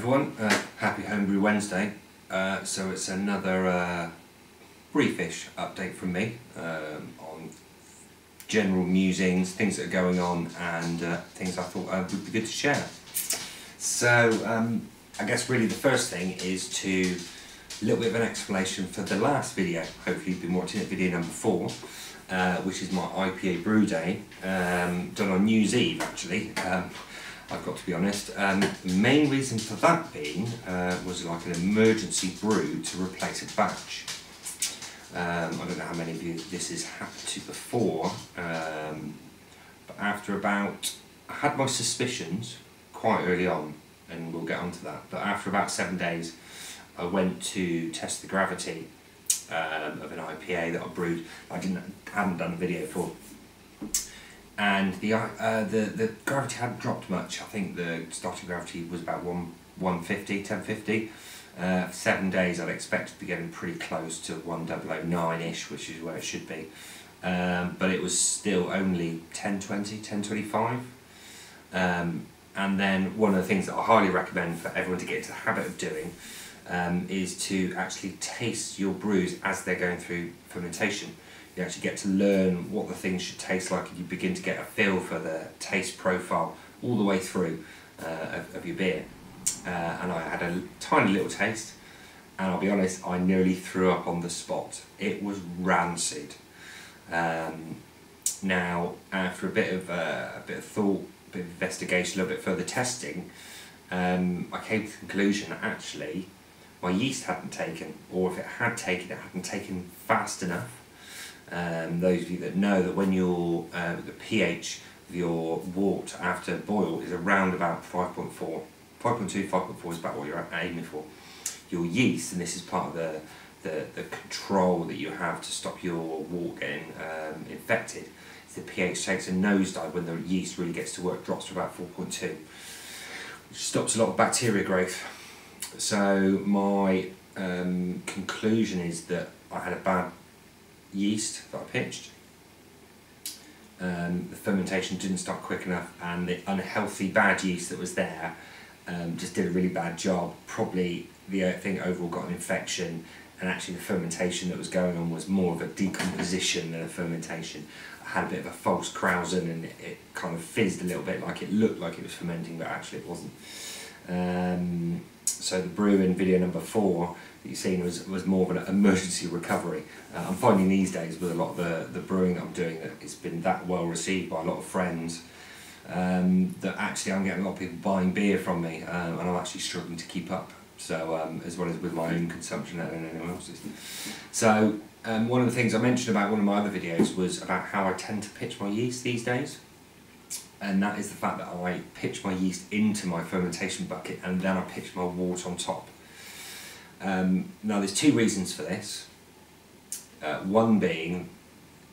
everyone, happy Homebrew Wednesday. So it's another briefish update from me on general musings, things that are going on, and things I thought would be good to share. So I guess really the first thing is a little bit of an explanation for the last video. Hopefully you've been watching it, video number 4, which is my IPA brew day, done on New Year's Eve actually. I've got to be honest. The main reason for that being was like an emergency brew to replace a batch. I don't know how many of you this has happened to before, but after about, I had my suspicions quite early on, and we'll get onto that, but after about 7 days I went to test the gravity of an IPA that I brewed. I hadn't done a video for. And the gravity hadn't dropped much. I think the starting gravity was about 1050. For 7 days I'd expect to be getting pretty close to 1009-ish, which is where it should be. But it was still only 1025. And then one of the things that I highly recommend for everyone to get into the habit of doing is to actually taste your brews as they're going through fermentation. You actually get to learn what the things should taste like, and you begin to get a feel for the taste profile all the way through of your beer. And I had a tiny little taste, and I'll be honest, I nearly threw up on the spot. It was rancid. Now, after a bit of thought, a bit of investigation, a little bit further testing, I came to the conclusion that actually my yeast hadn't taken, or if it had taken, it hadn't taken fast enough. Those of you that know that when your the pH of your wort after boil is around about 5.4, 5.2, 5.4 is about what you're aiming for. Your yeast, and this is part of the control that you have to stop your wort getting infected, is the pH takes a nosedive when the yeast really gets to work, drops to about 4.2, which stops a lot of bacteria growth. So my conclusion is that I had a bad yeast that I pitched. The fermentation didn't start quick enough, and the unhealthy bad yeast that was there just did a really bad job. Probably the thing overall got an infection, and actually the fermentation that was going on was more of a decomposition than a fermentation. I had a bit of a false krausen, and it kind of fizzed a little bit, like it looked like it was fermenting, but actually it wasn't. So the brew in video number 4 that you've seen was more of an emergency recovery. I'm finding these days with a lot of the brewing that I'm doing that it's been that well received by a lot of friends, that actually I'm getting a lot of people buying beer from me, and I'm actually struggling to keep up. So as well as with my own consumption and anyone else's. So one of the things I mentioned about one of my other videos was about how I tend to pitch my yeast these days. And that is the fact that I pitch my yeast into my fermentation bucket, and then I pitch my wort on top. Now there's 2 reasons for this. One being,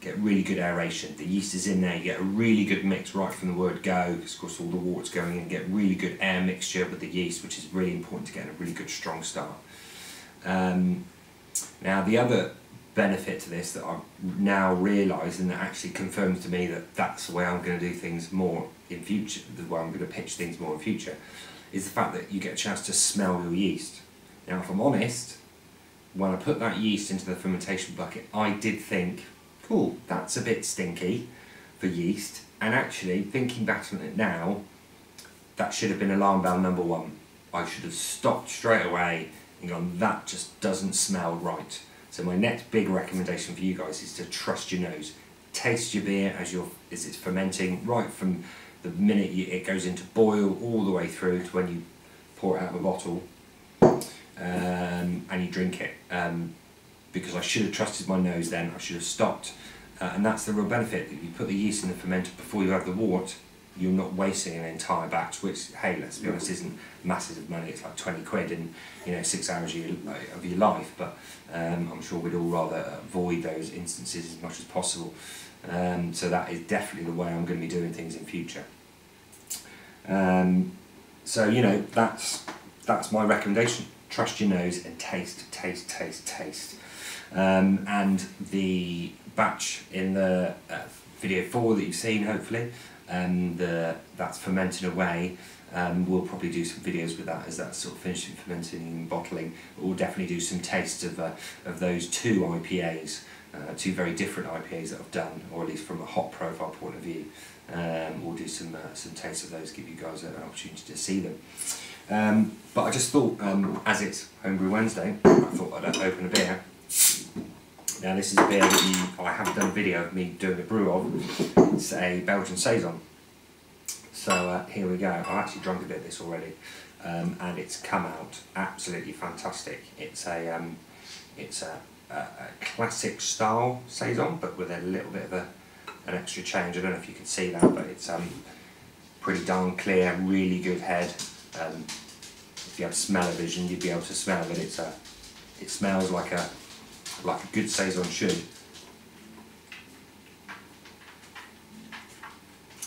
get really good aeration. The yeast is in there, you get a really good mix right from the word go, because of course all the wort's going in, get really good air mixture with the yeast, which is really important to get a really good strong start. Now the other benefit to this that I've now realised, and that actually confirms to me that that's the way I'm going to do things more in future, the way I'm going to pitch things more in future, is the fact that you get a chance to smell your yeast. Now if I'm honest, when I put that yeast into the fermentation bucket, I did think, cool, that's a bit stinky for yeast, and actually thinking back on it now, that should have been alarm bell number 1. I should have stopped straight away and gone, that just doesn't smell right. So my next big recommendation for you guys is to trust your nose. Taste your beer as it's fermenting, right from the minute it goes into boil all the way through to when you pour it out of a bottle, and you drink it. Because I should have trusted my nose then, I should have stopped. And that's the real benefit, that you put the yeast in the fermenter before you have the wort, you're not wasting an entire batch, which, hey, let's be honest, isn't massive money. It's like 20 quid in 6 hours of your life, but I'm sure we'd all rather avoid those instances as much as possible. So that is definitely the way I'm going to be doing things in future. So that's my recommendation. Trust your nose and taste. And the batch in the video 4 that you've seen, hopefully, that's fermenting away. We'll probably do some videos with that as that's sort of finishing fermenting and bottling. We'll definitely do some tastes of those two IPAs, two very different IPAs that I've done, or at least from a hop profile point of view. We'll do some tastes of those, give you guys an opportunity to see them. But I just thought, as it's Homebrew Wednesday, I thought I'd open a beer. Now this is a beer that I haven't done a video of me doing a brew of. It's a Belgian Saison. So here we go. I've actually drunk a bit of this already, and it's come out absolutely fantastic. It's a classic style Saison, but with a little bit of an extra change. I don't know if you can see that, but it's pretty darn clear, really good head. If you had smell-o-vision, you'd be able to smell that it smells like a good Saison should.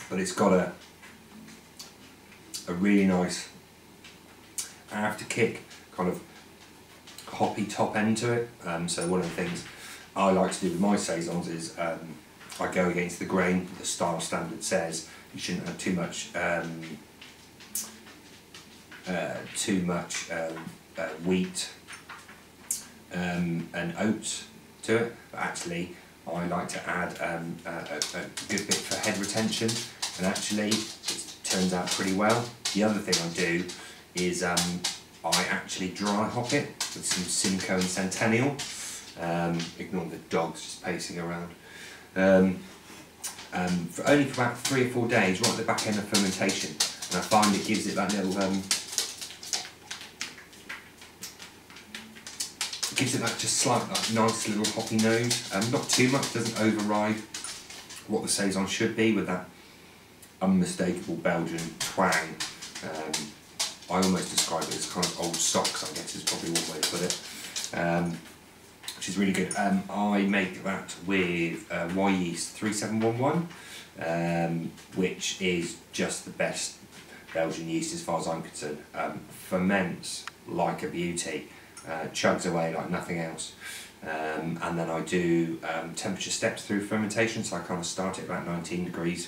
But it's got a really nice after-kick, kind of hoppy top end to it. So one of the things I like to do with my Saisons is I go against the grain. The style standard says you shouldn't have too much wheat and oats to it, but actually I like to add a good bit for head retention, and actually it turns out pretty well. The other thing I do is I actually dry hop it with some Simcoe and Centennial. Ignore the dogs just pacing around. Only for about 3 or 4 days, right at the back end of fermentation, and I find it gives it that little gives it that just slight, nice little hoppy nose. Not too much, doesn't override what the Saison should be with that unmistakable Belgian twang. I almost describe it as kind of old socks, I guess is probably one way to put it, which is really good. I make that with Y yeast 3711, which is just the best Belgian yeast as far as I'm concerned. Ferments like a beauty. Chugs away like nothing else, and then I do temperature steps through fermentation, so I kind of start at about 19 degrees,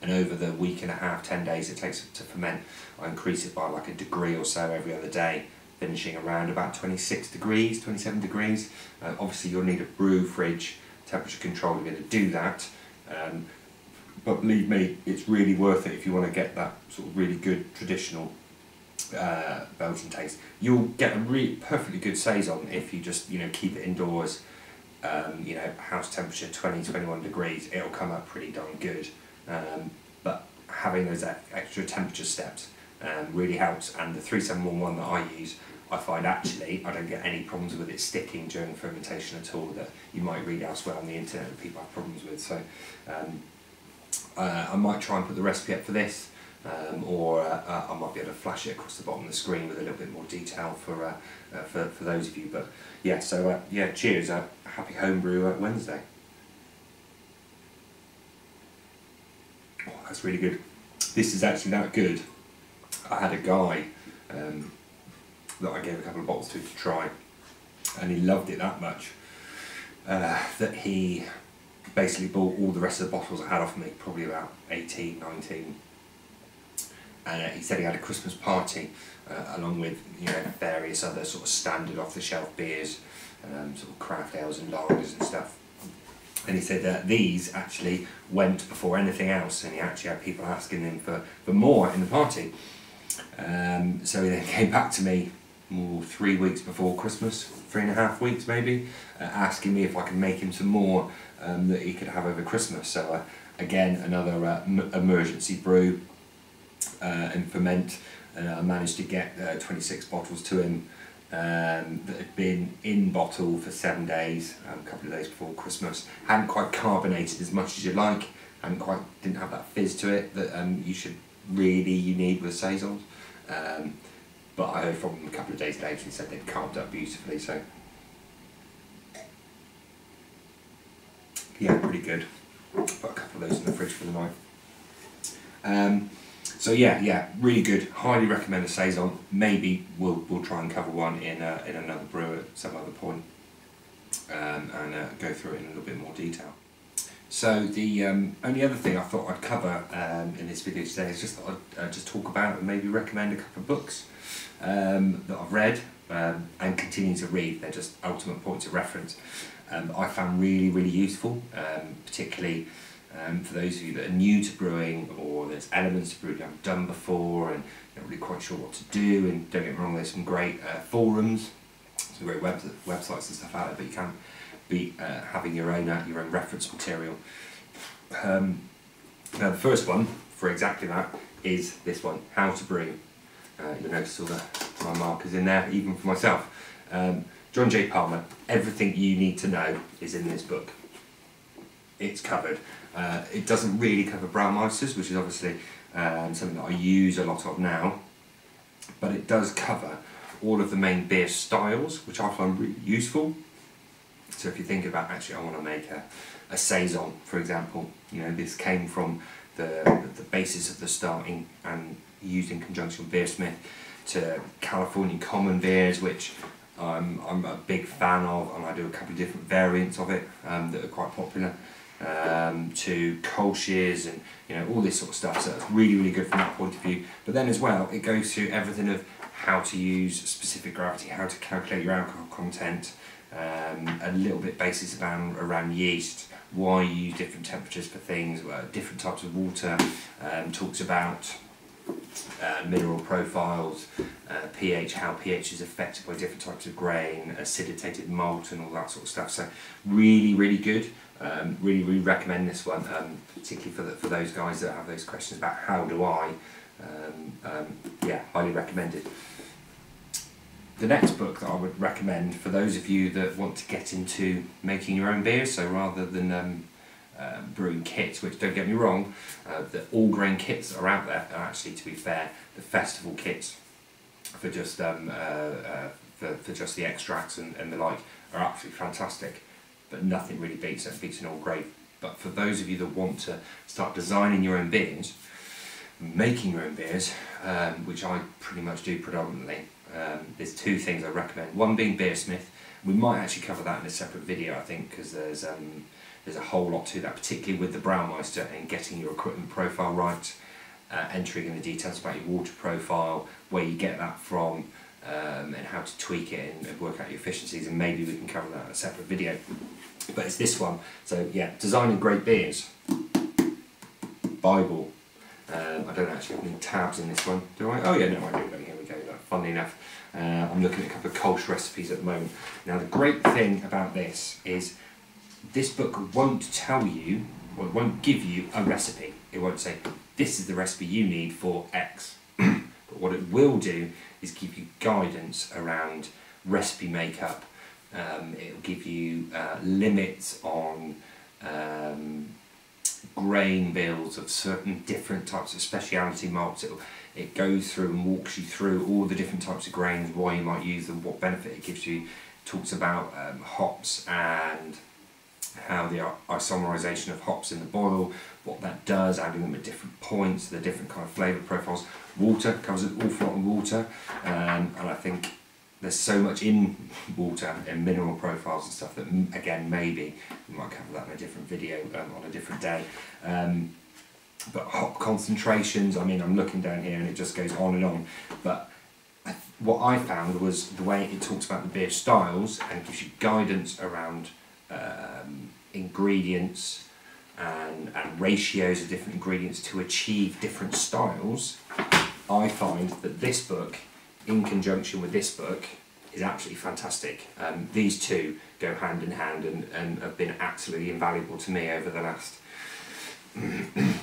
and over the week and a half, 10 days it takes to ferment, I increase it by like a degree or so every other day, finishing around about 26 degrees, 27 degrees. Obviously you'll need a brew fridge temperature control to be able to do that, but believe me, it's really worth it if you want to get that sort of really good traditional Belgian taste. You'll get a really perfectly good Saison if you just keep it indoors, house temperature 20-21 degrees. It'll come up pretty darn good, but having those extra temperature steps really helps. And the 3711 that I use, I find actually I don't get any problems with it sticking during fermentation at all, that you might read elsewhere on the internet that people have problems with. So I might try and put the recipe up for this. Or I might be able to flash it across the bottom of the screen with a little bit more detail for those of you. But yeah, so yeah, cheers. Happy Homebrew Wednesday. Oh, that's really good. This is actually that good. I had a guy that I gave a couple of bottles to try, and he loved it that much that he basically bought all the rest of the bottles I had off me, probably about 18, 19. And he said he had a Christmas party along with various other sort of standard off-the-shelf beers, sort of craft ales and lagers and stuff. And he said that these actually went before anything else, and he actually had people asking him for more in the party. So he then came back to me 3 weeks before Christmas, 3.5 weeks maybe, asking me if I could make him some more that he could have over Christmas. So again, another emergency brew. And ferment. I managed to get 26 bottles to him that had been in bottle for 7 days, a couple of days before Christmas. Hadn't quite carbonated as much as you like, didn't have that fizz to it that you need with Saisons. But I heard from him a couple of days later and said they'd carved up beautifully. So yeah, pretty good. Put a couple of those in the fridge for the night. So yeah, really good. Highly recommend a Saison. Maybe we'll try and cover one in another brew at some other point, and go through it in a little bit more detail. So So the only other thing I thought I'd cover in this video today is just that I'd just talk about and maybe recommend a couple of books that I've read and continue to read. They're just ultimate points of reference. I found really useful, particularly for those of you that are new to brewing, or there's elements to brewing you haven't done before and you're not really quite sure what to do. And don't get me wrong, there's some great forums, some great websites and stuff out there, but you can't be having your own reference material. Now the first one for exactly that is this one, How to Brew. You'll notice all my markers in there, even for myself. John J. Palmer, everything you need to know is in this book. It's covered. It doesn't really cover Braumeisters, which is obviously something that I use a lot of now, but it does cover all of the main beer styles, which I find really useful. So if you think about, actually I want to make a Saison, for example, you know, this came from the basis of the starting and used in conjunction with Beersmith, to California common beers, which I'm a big fan of, and I do a couple of different variants of it that are quite popular, to Kolsch's and, you know, all this sort of stuff. So it's really good from that point of view. But then as well, it goes through everything of how to use specific gravity, how to calculate your alcohol content, a little bit basis around yeast, why you use different temperatures for things, different types of water, talks about mineral profiles, pH, how pH is affected by different types of grain, aciditated malt and all that sort of stuff. So really good. Really recommend this one, particularly for those guys that have those questions about how do I. Yeah, highly recommended. The next book that I would recommend for those of you that want to get into making your own beers, so rather than brewing kits, which, don't get me wrong, the all grain kits that are out there are actually, to be fair, the festival kits for just for just the extracts and the like are absolutely fantastic, but nothing really beats an all grain. But for those of you that want to start designing your own beers, making your own beers, which I pretty much do predominantly, there's two things I recommend. One being Beersmith. We might actually cover that in a separate video, I think, because there's a whole lot to that, particularly with the Braumeister and getting your equipment profile right, entering in the details about your water profile, where you get that from, and how to tweak it and work out your efficiencies, and maybe we can cover that in a separate video. But it's this one. So yeah, Designing Great Beers. Bible. I don't actually have any tabs in this one, do I? Oh yeah, no, I do. Here we go. Funnily enough, I'm looking at a couple of Kolsch recipes at the moment. Now the great thing about this is this book won't tell you, or it won't give you a recipe. It won't say, this is the recipe you need for X. But what it will do is give you guidance around recipe makeup. It'll give you limits on grain bills of certain different types of speciality malts. It goes through and walks you through all the different types of grains, why you might use them, what benefit it gives you. Talks about hops and how the isomerization of hops in the boil, what that does, adding them at different points, the different kind of flavour profiles. Water, covers an awful lot on water, and I think there's so much in water and mineral profiles and stuff that, again, maybe we might cover that in a different video on a different day. But hop concentrations, I mean, I'm looking down here and it just goes on and on, but what I found was the way it talks about the beer styles and gives you guidance around ingredients and ratios of different ingredients to achieve different styles. I find that this book, in conjunction with this book, is absolutely fantastic. These two go hand in hand and have been absolutely invaluable to me over the last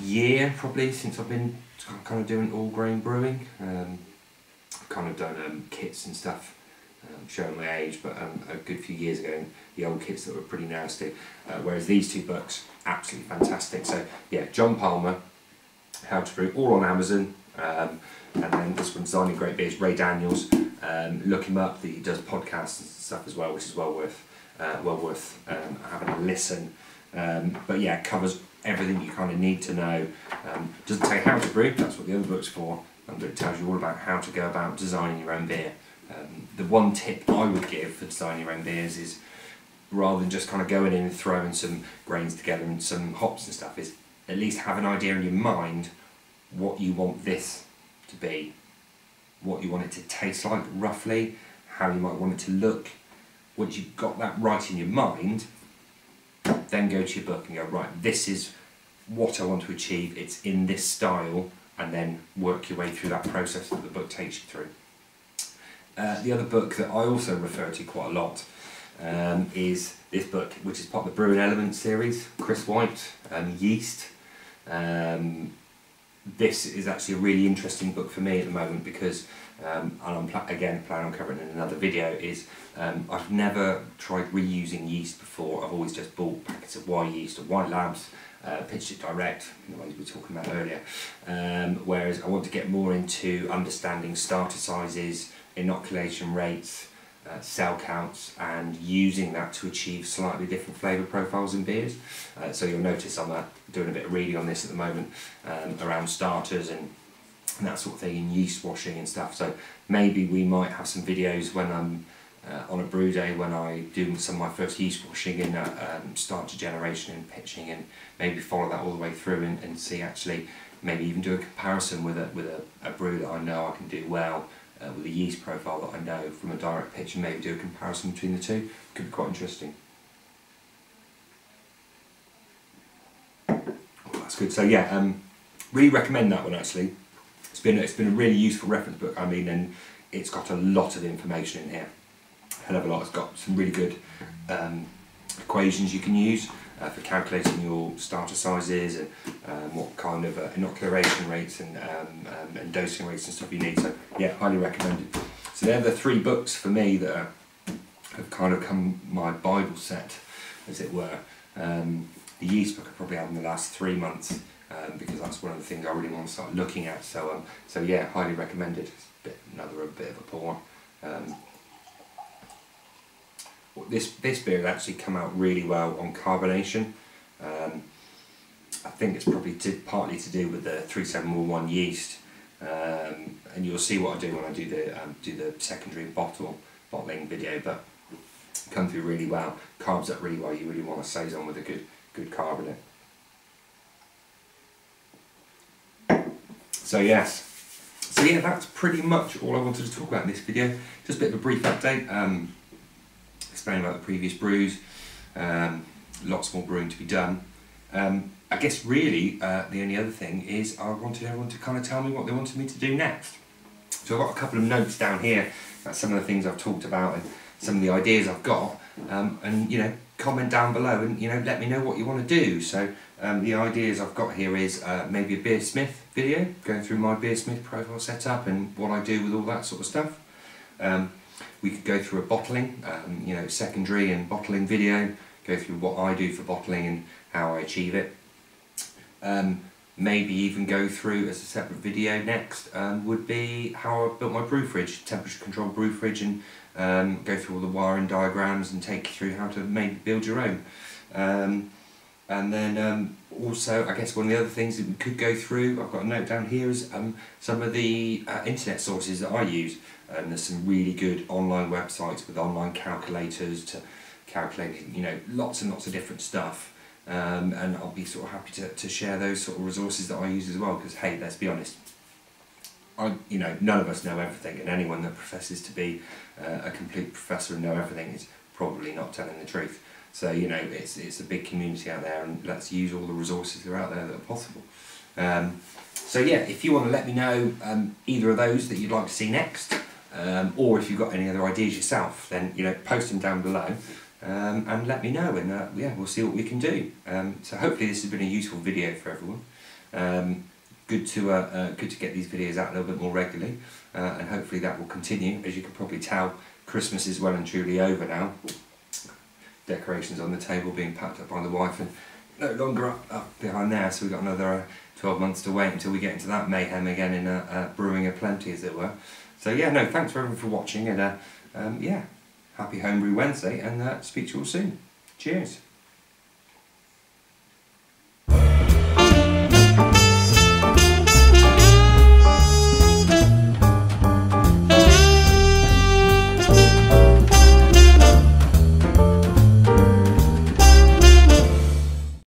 year, probably, since I've been kind of doing all grain brewing. I've kind of done kits and stuff, showing my age, but a good few years ago, the old kits that were pretty nasty, whereas these two books, absolutely fantastic. So yeah, John Palmer, How to Brew, all on Amazon, and then this one, Designing Great Beers, Ray Daniels. Look him up, he does podcasts and stuff as well, which is well worth having a listen. But yeah, it covers everything you kind of need to know. Doesn't tell you how to brew, that's what the other book's for, and it tells you all about how to go about designing your own beer. The one tip I would give for designing your own beers is rather than just kind of going in and throwing some grains together and some hops and stuff, is at least have an idea in your mind what you want this to be, what you want it to taste like roughly, how you might want it to look. Once you've got that right in your mind, then go to your book and go, right, this is what I want to achieve, it's in this style, and then work your way through that process that the book takes you through. The other book that I also refer to quite a lot is this book, which is part of the Brew and Elements series, Chris White, Yeast. This is actually a really interesting book for me at the moment because, and I'm again planning on covering it in another video, is I've never tried reusing yeast before. I've always just bought packets of Y yeast or Y Labs, pitched it direct, the ones we were talking about earlier, whereas I want to get more into understanding starter sizes, inoculation rates, cell counts, and using that to achieve slightly different flavour profiles in beers. So you'll notice I'm doing a bit of reading on this at the moment around starters and that sort of thing, and yeast washing and stuff. So maybe we might have some videos when I'm on a brew day when I do some of my first yeast washing and starter generation and pitching, and maybe follow that all the way through and see, actually maybe even do a comparison with a brew that I know I can do well, with a yeast profile that I know from a direct pitch, and maybe do a comparison between the two. Could be quite interesting. Oh, that's good. So yeah, really recommend that one actually. It's been a really useful reference book. I mean, and it's got a lot of information in here. Hell of a lot. It's got some really good equations you can use for calculating your starter sizes and what kind of inoculation rates and dosing rates and stuff you need. So yeah, highly recommended. So they're the three books for me that have kind of come my Bible set, as it were. The yeast book I probably had in the last 3 months because that's one of the things I really want to start looking at. So yeah, highly recommended. It's a bit of a pour. This beer has actually come out really well on carbonation. I think it's probably partly to do with the 3711 yeast, and you'll see what I do when I do the secondary bottling video. But come through really well, carbs up really well. You really want a saison with a good carbonate. So yes, so yeah, that's pretty much all I wanted to talk about in this video. Just a bit of a brief update. Explain about the previous brews, lots more brewing to be done. I guess really the only other thing is I wanted everyone to kind of tell me what they wanted me to do next. So I've got a couple of notes down here about some of the things I've talked about and some of the ideas I've got, and you know, comment down below and you know, let me know what you want to do. So the ideas I've got here is maybe a Beersmith video, going through my Beersmith profile setup and what I do with all that sort of stuff. We could go through a bottling, you know, secondary and bottling video, go through what I do for bottling and how I achieve it. Maybe even go through as a separate video next would be how I built my brew fridge, temperature controlled brew fridge, and go through all the wiring diagrams and take you through how to maybe build your own. And then also, I guess one of the other things that we could go through, I've got a note down here, is some of the internet sources that I use. There's some really good online websites with online calculators to calculate, you know, lots and lots of different stuff. And I'll be sort of happy to share those sort of resources that I use as well, because hey, let's be honest, you know, none of us know everything, and anyone that professes to be a complete professor and know everything is probably not telling the truth. So you know, it's a big community out there, and let's use all the resources that are out there that are possible. So yeah, if you want to let me know either of those that you'd like to see next, or if you've got any other ideas yourself, then you know, post them down below and let me know, and yeah, we'll see what we can do. So hopefully this has been a useful video for everyone. Good to get these videos out a little bit more regularly, and hopefully that will continue. As you can probably tell, Christmas is well and truly over now. Decorations on the table being packed up by the wife and no longer up behind there, so we've got another 12 months to wait until we get into that mayhem again in brewing aplenty, as it were. So yeah, no, thanks everyone for watching, and yeah, happy Homebrew Wednesday, and speak to you all soon. Cheers.